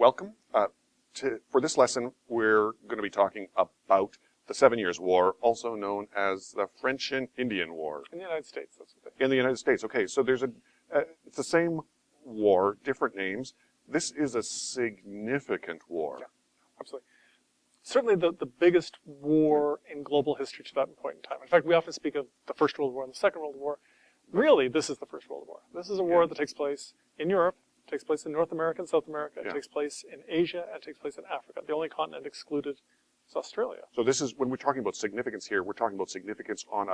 welcome. For this lesson, we're going to be talking about the 7 Years' War, also known as the French and Indian War. In the United States, that's what In the United States, okay. So there's it's the same war, different names. This is a significant war. Yeah, absolutely. Certainly the biggest war in global history to that point in time. In fact, we often speak of the First World War and the Second World War. Really, this is the First World War. This is a war that takes place in Europe, takes place in North America and South America, it takes place in Asia, and it takes place in Africa. The only continent excluded is Australia. So this is, when we're talking about significance here, we're talking about significance on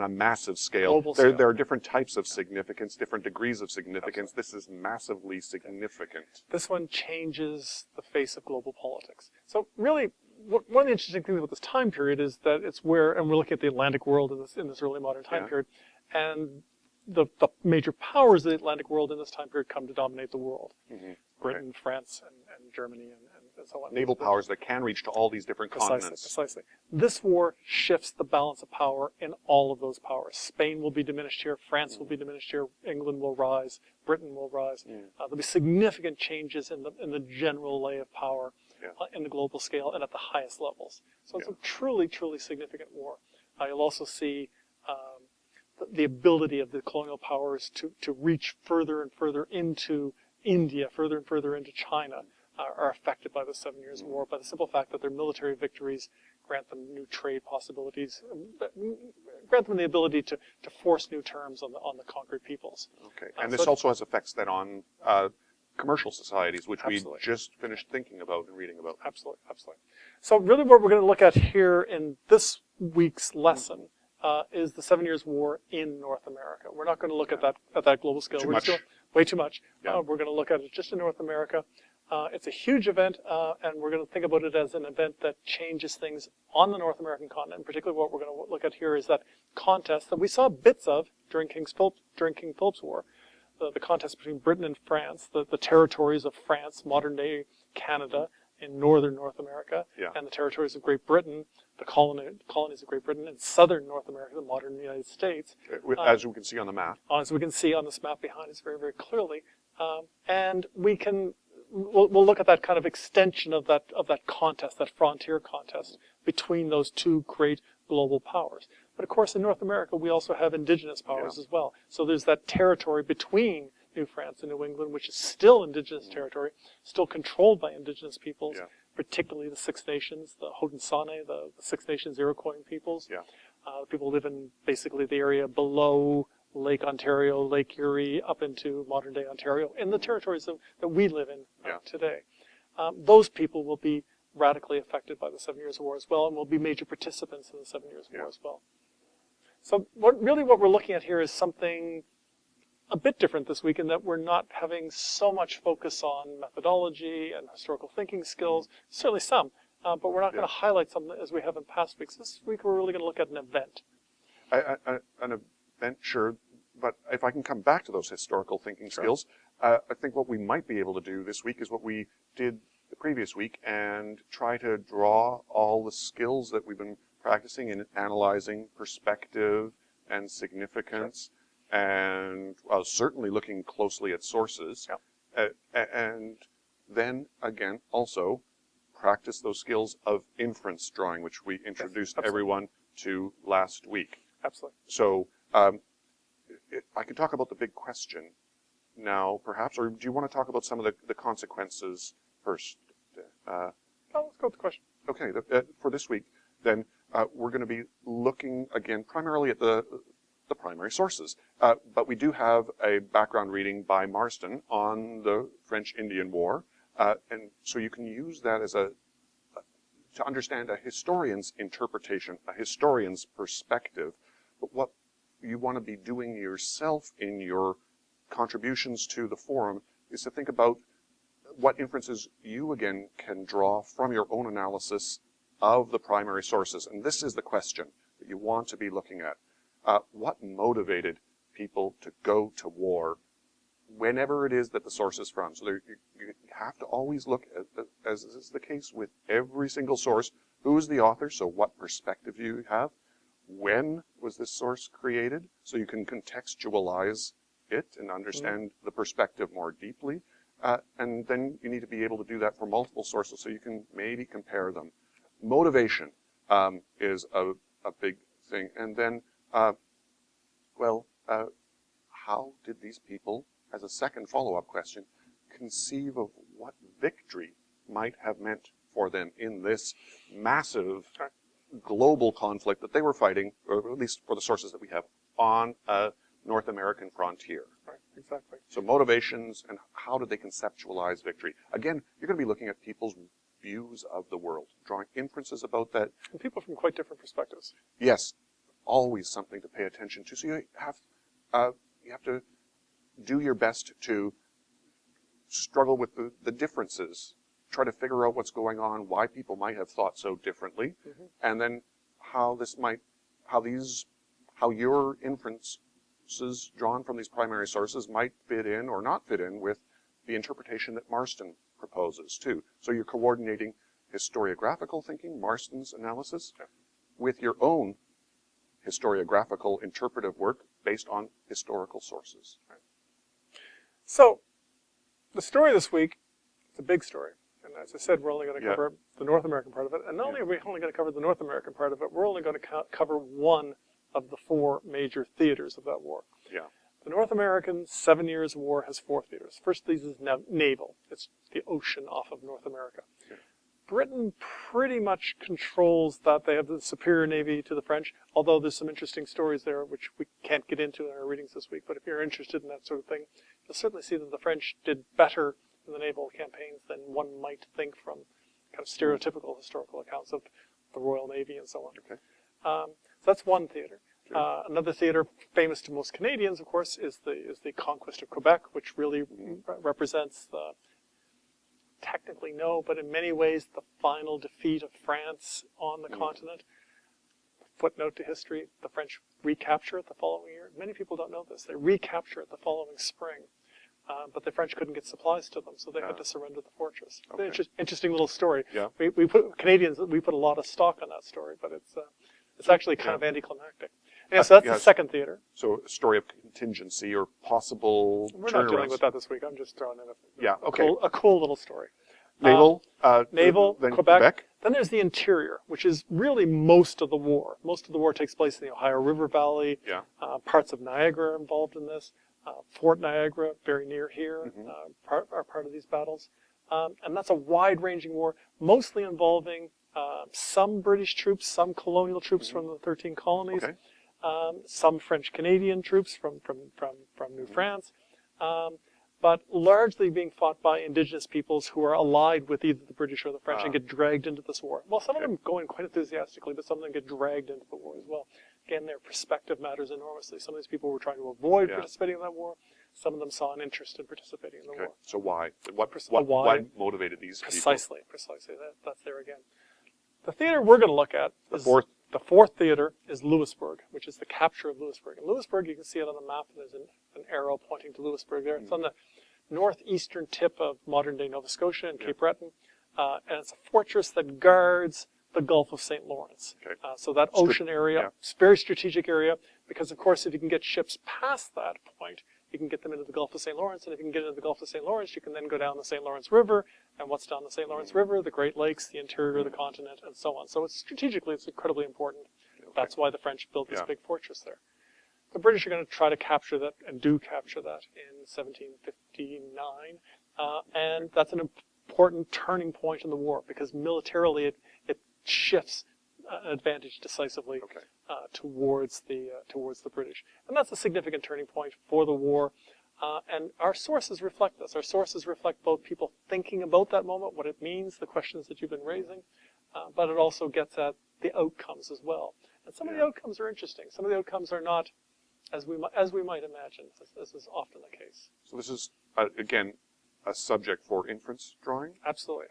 a massive scale. Global scale. There are different types of significance, different degrees of significance. Absolutely. This is massively significant. This one changes the face of global politics. So really, one of the interesting things about this time period is that it's where, and we're looking at the Atlantic world in this early modern time period, and the major powers of the Atlantic world in this time period come to dominate the world. Mm-hmm. Britain, France, and Germany, and so on. Naval powers that can reach to all these different continents. Precisely. This war shifts the balance of power in all of those powers. Spain will be diminished here, France will be diminished here, England will rise, Britain will rise. There'll be significant changes in the general lay of power in the global scale and at the highest levels. So it's a truly, truly significant war. You'll also see the ability of the colonial powers to reach further and further into India, further and further into China, are affected by the 7 Years' War, by the simple fact that their military victories grant them new trade possibilities, grant them the ability to force new terms on the conquered peoples. Okay, and this also has effects then on commercial societies, which we just finished thinking about and reading about. Absolutely, absolutely. So really what we're going to look at here in this week's lesson is the 7 Years' War in North America. We're not going to look at that global scale. Way too much. We're going to look at it just in North America. It's a huge event, and we're going to think about it as an event that changes things on the North American continent. Particularly what we're going to look at here is that contest that we saw bits of during King Philip's War, the contest between Britain and France, the territories of France, modern-day Canada, in northern North America, and the territories of Great Britain, the colonies of Great Britain, in southern North America, the modern United States. As we can see on the map. As we can see on this map behind us very, very clearly. And we'll look at that kind of extension of that contest, that frontier contest between those two great global powers. But of course, in North America, we also have indigenous powers as well. So there's that territory between New France and New England, which is still indigenous territory, still controlled by indigenous peoples, particularly the Six Nations, the Haudenosaunee, the Six Nations Iroquois peoples. The people live in basically the area below Lake Ontario, Lake Erie, up into modern-day Ontario, in the territories that we live in today. Those people will be radically affected by the 7 Years' War as well, and will be major participants in the 7 Years' War as well. So what we're looking at here is something a bit different this week in that we're not having so much focus on methodology and historical thinking skills, certainly some, but we're not going to highlight some as we have in past weeks. This week we're really going to look at an event. An event, sure, but if I can come back to those historical thinking skills, I think what we might be able to do this week is what we did the previous week and try to draw all the skills that we've been practicing in analyzing perspective and significance. And certainly looking closely at sources, and then again also practice those skills of inference drawing, which we introduced everyone to last week. Absolutely. So I can talk about the big question now, perhaps, or do you want to talk about some of the consequences first? Let's go with the question. Okay, for this week, then we're going to be looking again primarily at the primary sources. But we do have a background reading by Marston on the French-Indian War, and so you can use that as to understand a historian's interpretation, a historian's perspective. But what you want to be doing yourself in your contributions to the forum is to think about what inferences you, again, can draw from your own analysis of the primary sources. And this is the question that you want to be looking at. What motivated people to go to war whenever it is that the source is from? So you have to always look at, as is the case with every single source, who is the author, so what perspective do you have? When was this source created? So you can contextualize it and understand the perspective more deeply. And then you need to be able to do that for multiple sources so you can maybe compare them. Motivation is a big thing. And then, how did these people, as a second follow-up question, conceive of what victory might have meant for them in this massive global conflict that they were fighting, or at least for the sources that we have, on a North American frontier? Right, exactly. So motivations and how did they conceptualize victory? Again, you're going to be looking at people's views of the world, drawing inferences about that. And people from quite different perspectives. Yes, always something to pay attention to. So you have to do your best to struggle with the differences, try to figure out what's going on, why people might have thought so differently, and then how your inferences drawn from these primary sources might fit in or not fit in with the interpretation that Marston proposes too. So you're coordinating historiographical thinking, Marston's analysis, with your own historiographical interpretive work based on historical sources. So, the story this week, it's a big story. And as I said, we're only going to cover the North American part of it. And not only are we only going to cover the North American part of it, we're only going to cover one of the four major theaters of that war. Yeah. The North American 7 Years' War has four theaters. First of these is naval. It's the ocean off of North America. Yeah. Britain pretty much controls that. They have the superior navy to the French, although there's some interesting stories there which we can't get into in our readings this week. But if you're interested in that sort of thing, you'll certainly see that the French did better in the naval campaigns than one might think from kind of stereotypical historical accounts of the Royal Navy and so on. Okay. So that's one theater. Another theater famous to most Canadians, of course, is the conquest of Quebec, which really represents the, technically no, but in many ways the final defeat of France on the continent. Footnote to history, the French recapture it the following year. Many people don't know this. They recapture it the following spring. But the French couldn't get supplies to them, so they had to surrender the fortress. Okay. Interesting little story. Yeah. We put a lot of stock on that story, but it's actually kind of anticlimactic. Yeah, so that's the second theater. So a story of contingency or possible We're not dealing with that this week. I'm just throwing in a cool little story. Naval, Naval, then Quebec. Then there's the interior, which is really most of the war. Most of the war takes place in the Ohio River Valley. Yeah. Parts of Niagara are involved in this. Fort Niagara, very near here, are part of these battles. And that's a wide-ranging war, mostly involving some British troops, some colonial troops from the 13 colonies, some French-Canadian troops from New France, but largely being fought by indigenous peoples who are allied with either the British or the French and get dragged into this war. Well, some of them go in quite enthusiastically, but some of them get dragged into the war as well. Again, their perspective matters enormously. Some of these people were trying to avoid participating in that war. Some of them saw an interest in participating in the war. So why? What motivated these people? Precisely. That's there again. The theater we're going to look at is the fourth theater is Louisbourg, which is the capture of Louisbourg. And Louisbourg, you can see it on the map. There's an arrow pointing to Louisbourg there. It's on the northeastern tip of modern-day Nova Scotia and Cape Breton. And it's a fortress that guards the Gulf of St. Lawrence. So that ocean area, very strategic area, because of course if you can get ships past that point, you can get them into the Gulf of St. Lawrence, and if you can get into the Gulf of St. Lawrence, you can then go down the St. Lawrence River, and what's down the St. Lawrence River? The Great Lakes, the interior of the continent, and so on. So strategically, it's incredibly important. That's why the French built this big fortress there. The British are going to try to capture that, and do capture that in 1759, and that's an important turning point in the war, because militarily it shifts an advantage decisively towards the British, and that's a significant turning point for the war. And our sources reflect this. Our sources reflect both people thinking about that moment, what it means, the questions that you've been raising, but it also gets at the outcomes as well. And some of the outcomes are interesting. Some of the outcomes are not as we might imagine, as is often the case. So this is again a subject for inference drawing? Absolutely.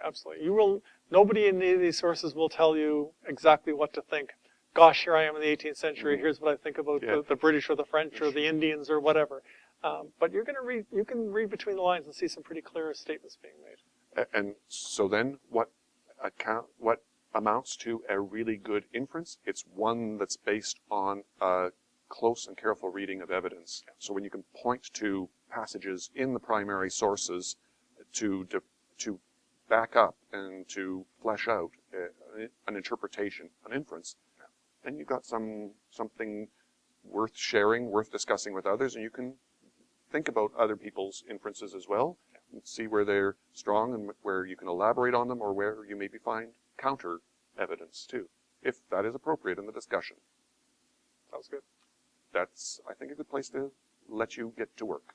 Nobody in any of these sources will tell you exactly what to think. Gosh, here I am in the 18th century. Here's what I think about the British or the French or the Indians or whatever. But you can read between the lines and see some pretty clear statements being made. And so then, what amounts to a really good inference? It's one that's based on a close and careful reading of evidence. So when you can point to passages in the primary sources to back up and to flesh out an interpretation, an inference, then you've got something worth sharing, worth discussing with others, and you can think about other people's inferences as well, and see where they're strong and where you can elaborate on them, or where you maybe find counter evidence too, if that is appropriate in the discussion. Sounds good. That's, I think, a good place to let you get to work.